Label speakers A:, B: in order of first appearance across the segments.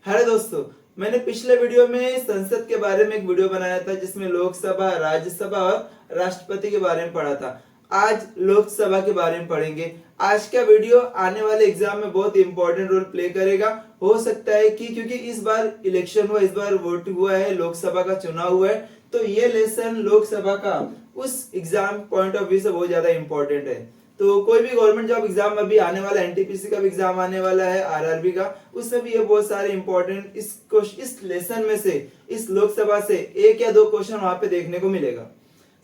A: Hello दोस्तों, मैंने पिछले वीडियो में संसद के बारे में एक वीडियो बनाया था जिसमें लोकसभा, राज्यसभा और राष्ट्रपति के बारे में पढ़ा था। आज लोकसभा के बारे में पढ़ेंगे। आज का वीडियो आने वाले एग्जाम में बहुत इंपॉर्टेंट रोल प्ले करेगा। हो सकता है कि क्योंकि इस बार इलेक्शन हुआ, इस बार वोट हुआ है, लोकसभा का चुनाव हुआ है, तो ये लेसन लोकसभा का उस एग्जाम पॉइंट ऑफ व्यू से बहुत ज्यादा इंपॉर्टेंट है। तो कोई भी गवर्नमेंट जॉब एग्जाम अभी आने वाला, एनटीपीसी का भी एग्जाम आने वाला है, आरआरबी का, उसमें भी ये बहुत सारे इंपॉर्टेंट इस लेसन में से, इस लोकसभा से एक या दो क्वेश्चन वहां पे देखने को मिलेगा।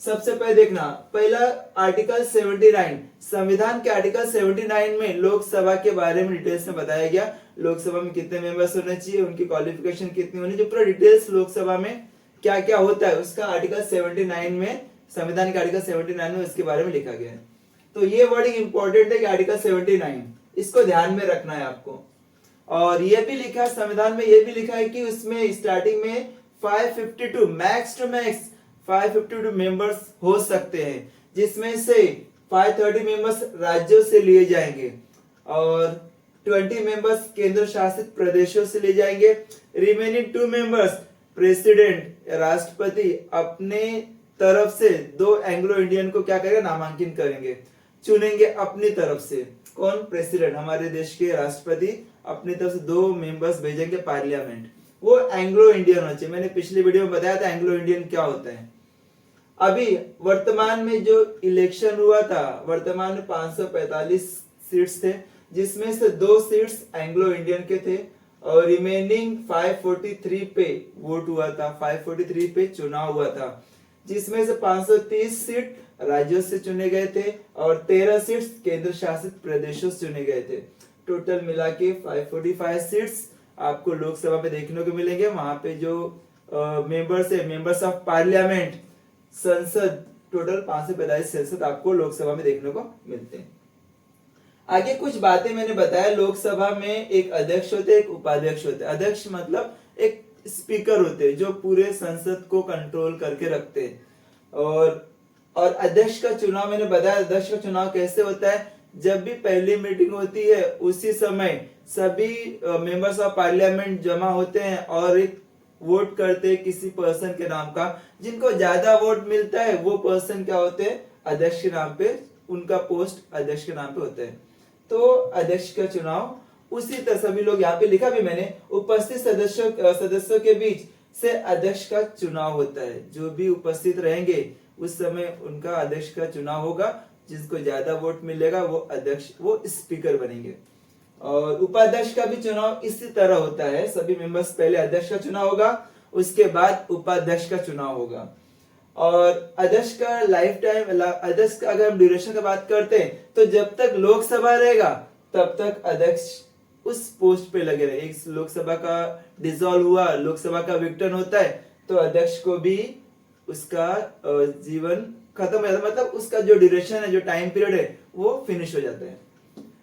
A: सबसे पहले देखना, पहला आर्टिकल 79, संविधान के आर्टिकल 79 में लोकसभा के बारे में डिटेल्स में बताया गया। लोकसभा में कितने मेंबर्स होने चाहिए, उनकी क्वालिफिकेशन कितनी होनी चाहिए, पूरा डिटेल्स लोकसभा में क्या क्या होता है उसका आर्टिकल 79 में, संविधान के आर्टिकल 79 में उसके बारे में लिखा गया है। तो ये वर्डिंग इंपॉर्टेंट है कि आर्टिकल 79, इसको ध्यान में रखना है आपको। और ये भी लिखा है संविधान में, ये भी लिखा है कि उसमें स्टार्टिंग में 552 मैक्स टू मैक्स 552 मेंबर्स हो सकते हैं, जिसमें से 530 मेंबर्स राज्यों से लिए जाएंगे और 20 मेंबर्स केंद्र शासित प्रदेशों से लिए जाएंगे। रिमेनिंग 2 मेंबर्स प्रेसिडेंट, राष्ट्रपति अपने तरफ से 2 एंग्लो इंडियन को क्या करेंगे, नामांकित करेंगे, चुनेंगे अपनी तरफ से। कौन? प्रेसिडेंट, हमारे देश के राष्ट्रपति अपनी तरफ से 2 मेंबर्स भेजेंगे पार्लियामेंट, वो एंग्लो इंडियन होना चाहिए। मैंने पिछली वीडियो में बताया था एंग्लो इंडियन क्या होता है। अभी वर्तमान में जो इलेक्शन हुआ था, वर्तमान में 545 सीट्स थे, जिसमें से 2 सीट्स एंग्लो इंडियन के थे और रिमेनिंग 543 पे वोट हुआ था, 543 पे चुनाव हुआ था, जिसमें से 530 सीट राज्यों से चुने गए थे और 13 सीट्स केंद्र शासित प्रदेशों से चुने गए थे। टोटल मिला के 545 सीट्स आपको लोकसभा में देखने को मिलेंगे। वहां पे जो मेंबर्स है, मेंबर्स ऑफ पार्लियामेंट, संसद, टोटल 545 संसद आपको लोकसभा में देखने को मिलते हैं। आगे कुछ बातें मैंने बताया, लोकसभा में एक अध्यक्ष होते हैं, एक उपाध्यक्ष होते हैं। अध्यक्ष मतलब एक स्पीकर होते हैं जो पूरे संसद को कंट्रोल करके रखते हैं। और अध्यक्ष का चुनाव मैंने बताया, अध्यक्ष का चुनाव कैसे होता है, जब भी पहली मीटिंग होती है उसी समय सभी मेंबर्स ऑफ पार्लियामेंट जमा होते हैं और एक वोट करते हैं किसी पर्सन के नाम का। जिनको ज्यादा वोट मिलता है वो पर्सन क्या होते हैं, अध्यक्ष के नाम पे, उनका पोस्ट अध्यक्ष के नाम पे होता है। तो अध्यक्ष का चुनाव उसी तरह, सभी लोग यहाँ पे लिखा भी मैंने, उपस्थित सदस्यों के बीच से अध्यक्ष का चुनाव होता है। जो भी उपस्थित रहेंगे उस समय उनका अध्यक्ष का चुनाव होगा। जिसको ज्यादा वोट मिलेगा वो अध्यक्ष, वो स्पीकर बनेंगे। और उपाध्यक्ष का भी चुनाव इसी तरह होता है। सभी मेंबर्स, पहले अध्यक्ष का चुनाव होगा, उसके बाद उपाध्यक्ष का चुनाव होगा। और अध्यक्ष का लाइफ टाइम, अध्यक्ष का अगर हम ड्यूरेशन की बात करते हैं तो जब तक लोकसभा रहेगा तब तक अध्यक्ष उस पोस्ट पे लगे रहे। एक लोकसभा का डिसॉल्व हुआ, लोकसभा का विघटन होता है, तो अध्यक्ष को भी उसका जीवन खत्म हो जाता है, मतलब उसका जो ड्यूरेशन है, जो टाइम पीरियड है, वो फिनिश हो जाता है।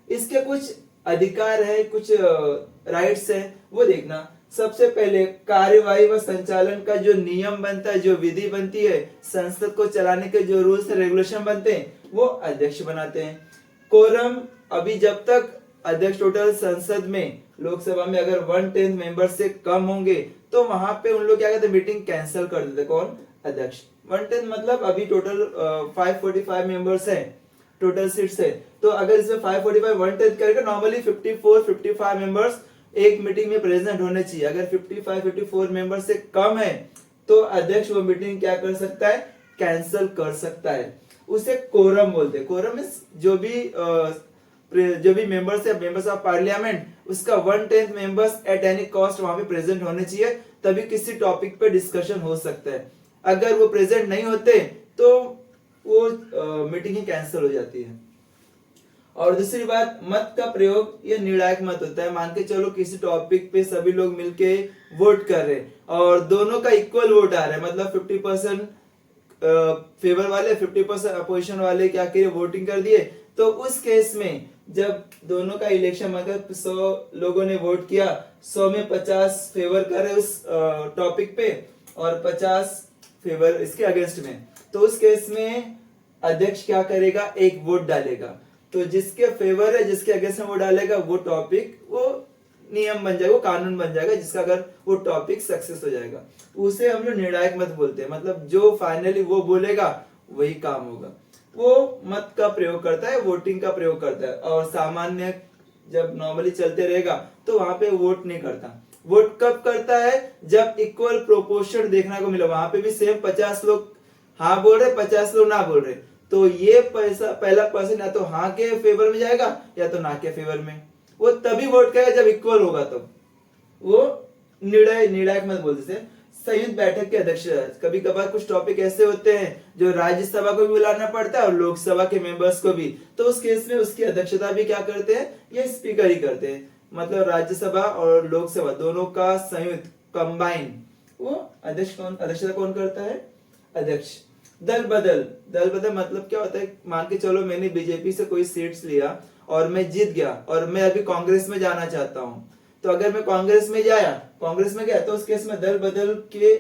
A: इसके कुछ अधिकार है, कुछ राइट्स है, वो देखना। सबसे पहले कार्यवाही व संचालन का जो नियम बनता है, जो विधि बनती है, संसद को चलाने के जो रूल्स रेगुलेशन बनते हैं, वो अध्यक्ष बनाते हैं। कोरम, अभी जब तक अध्यक्ष टोटल संसद में, लोकसभा में अगर 1/10 मेंबर से कम होंगे तो वहां पे उन लोग क्या करते हैं, मीटिंग कैंसिल कर देते। कौन? अध्यक्ष। 1/10 मतलब अभी टोटल 545 मेंबर्स है, टोटल सीट्स है, तो अगर इसमें 545 1/10 करेगा, नॉर्मली 54-55 मेंबर्स एक मीटिंग में प्रेजेंट होने चाहिए। अगर 55-54 मेंबर से कम है तो अध्यक्ष वो मीटिंग क्या कर सकता है, कैंसिल कर सकता है। उसे कोरम बोलते हैं। कोरम इज जो भी मेंबर्स है, मेंबर्स ऑफ पार्लियामेंट, उसका 1/10 मेंबर्स एट एनी कॉस्ट वहां पे प्रेजेंट होने चाहिए, तभी किसी टॉपिक पे डिस्कशन हो सकता है। अगर वो प्रेजेंट नहीं होते तो वो मीटिंग ही कैंसिल हो जाती है। और दूसरी बात, मत का प्रयोग, ये निर्णायक मत होता है। मान के चलो किसी टॉपिक पे सभी लोग मिलके वोट कर रहे हैं और दोनों का इक्वल वोट आ रहा है, मतलब 50% फेवर वाले, 50% अपोजिशन वाले क्या किए, वोटिंग कर दिए। तो उस केस में जब दोनों का इलेक्शन, मतलब 100 लोगों ने वोट किया, 100 में 50 फेवर कर रहे उस टॉपिक पे और 50 फेवर इसके अगेंस्ट में, तो उस केस में अध्यक्ष क्या करेगा, एक वोट डालेगा। तो जिसके फेवर है, जिसके अगेंस्ट में वो डालेगा, वो टॉपिक वो नियम बन जाएगा, वो कानून बन जाएगा, जिसका अगर वो टॉपिक सक्सेस हो जाएगा उसे हम लोग निर्णायक मत बोलते हैं। मतलब जो फाइनली वो बोलेगा वही काम होगा। वो मत का प्रयोग करता है, वोटिंग का प्रयोग करता है, और सामान्य जब नॉर्मली चलते रहेगा तो वहां पे वोट नहीं करता। वोट कब करता है? जब इक्वल प्रोपोर्शन देखने को मिला, वहां पे भी सेम 50 लोग हाँ बोल रहे, 50 लोग ना बोल रहे, तो ये पैसा पहला पर्सन या तो हाँ के फेवर में जाएगा या तो ना के फेवर में। वो तभी वोट करेगा जब इक्वल होगा, तब वो निर्णायक मत बोलते थे। संयुक्त बैठक के अध्यक्ष, कभी कभार कुछ टॉपिक ऐसे होते हैं जो राज्यसभा को भी बुलाना पड़ता है और लोकसभा के मेंबर्स को भी, तो उस केस में उसकी अध्यक्षता भी क्या करते हैं? ये स्पीकर ही करते हैं। मतलब राज्यसभा और लोकसभा दोनों का संयुक्त कंबाइन, वो अध्यक्षता कौन करता है? अध्यक्ष। दल बदल मतलब क्या होता है? मान के चलो मैंने बीजेपी से कोई सीट्स लिया और मैं जीत गया और मैं अभी कांग्रेस में जाना चाहता हूं, तो अगर मैं कांग्रेस में गया तो उस केस में दल बदल के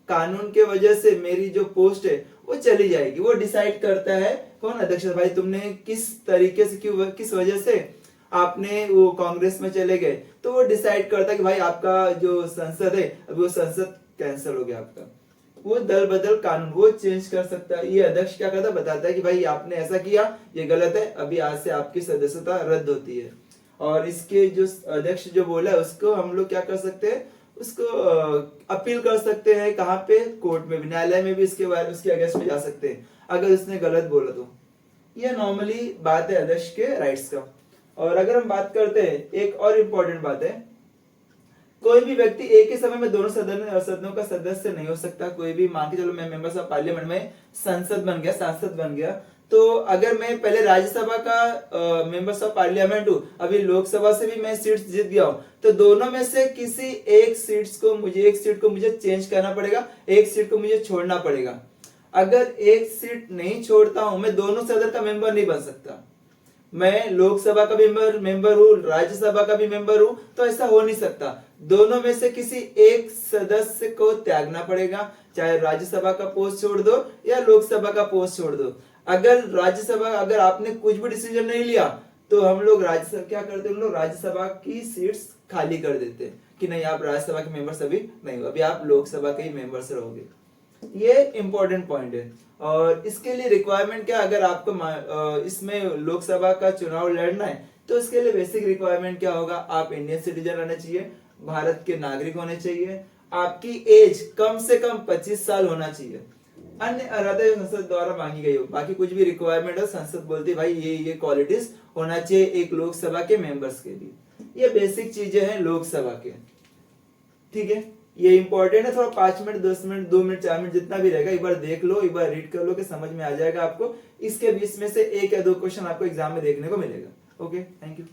A: कानून के वजह से मेरी जो पोस्ट है वो चली जाएगी। वो डिसाइड करता है कौन? अध्यक्ष। भाई तुमने किस तरीके से, क्यों, किस वजह से आपने वो कांग्रेस में चले गए, तो वो डिसाइड करता है कि भाई आपका जो संसद है अभी वो संसद कैंसिल हो गया आपका। वो दल बदल कानून वो चेंज कर सकता है। ये अध्यक्ष क्या करता है? बताता है कि भाई आपने ऐसा किया, ये गलत है, अभी आज से आपकी सदस्यता रद्द होती है। और इसके जो अध्यक्ष जो बोला है उसको हम लोग क्या कर सकते हैं? उसको अपील कर सकते हैं। कहाँ पे? कोर्ट में भी, न्यायालय में भी इसके बारे में उसके अगेंस्ट में जा सकते हैं अगर उसने गलत बोला तो। ये नॉर्मली बात है अध्यक्ष के राइट्स का। और अगर हम बात करते हैं, एक और इम्पोर्टेंट बात है, कोई भी व्यक्ति एक ही समय में दोनों सदनों का सदस्य नहीं हो सकता। कोई भी, मान के चलो मैं मेंबर्स ऑफ पार्लियामेंट में सांसद बन गया, तो अगर मैं पहले राज्यसभा का मेंबर्स ऑफ पार्लियामेंट हूँ, अभी लोकसभा से भी मैं सीट्स जीत गया हूँ, तो दोनों में से किसी एक सीट को मुझे चेंज करना पड़ेगा, एक सीट को मुझे छोड़ना पड़ेगा। अगर एक सीट नहीं छोड़ता हूं, मैं दोनों सदन का मेंबर नहीं बन सकता। मैं लोकसभा का भी मेंबर हूँ, राज्यसभा का भी मेंबर हूँ, तो ऐसा हो नहीं सकता। दोनों में से किसी एक सदस्य को त्यागना पड़ेगा, चाहे राज्यसभा का पोस्ट छोड़ दो या लोकसभा का पोस्ट छोड़ दो। अगर आपने कुछ भी डिसीजन नहीं लिया तो हम लोग क्या करते हैं? हम लोग राज्यसभा की सीट्स खाली कर देते हैं कि नहीं, आप राज्यसभा के मेंबर्स अभी नहीं हो, अभी आप लोकसभा के ही मेंबर्स रहोगे। ये इंपॉर्टेंट पॉइंट है। और इसके लिए रिक्वायरमेंट क्या? अगर आपको इसमें लोकसभा का चुनाव लड़ना है तो इसके लिए बेसिक रिक्वायरमेंट क्या होगा? आप इंडियन सिटीजन रहना चाहिए, भारत के नागरिक होने चाहिए, आपकी एज कम से कम 25 साल होना चाहिए, अन्य अर्हता संसद द्वारा मांगी गई हो। बाकी कुछ भी रिक्वायरमेंट हो, संसद बोलती है भाई ये क्वालिटीज होना चाहिए एक लोकसभा के मेंबर्स के लिए। ये बेसिक चीजें हैं लोकसभा के, ठीक है। ये इंपॉर्टेंट है। थोड़ा 5 मिनट 10 मिनट 2 मिनट 4 मिनट जितना भी रहेगा, एक बार देख लो, एक बार रीड कर लो कि समझ में आ जाएगा आपको। इसके बीच में से 1 या 2 क्वेश्चन आपको एग्जाम में देखने को मिलेगा। Okay, thank you.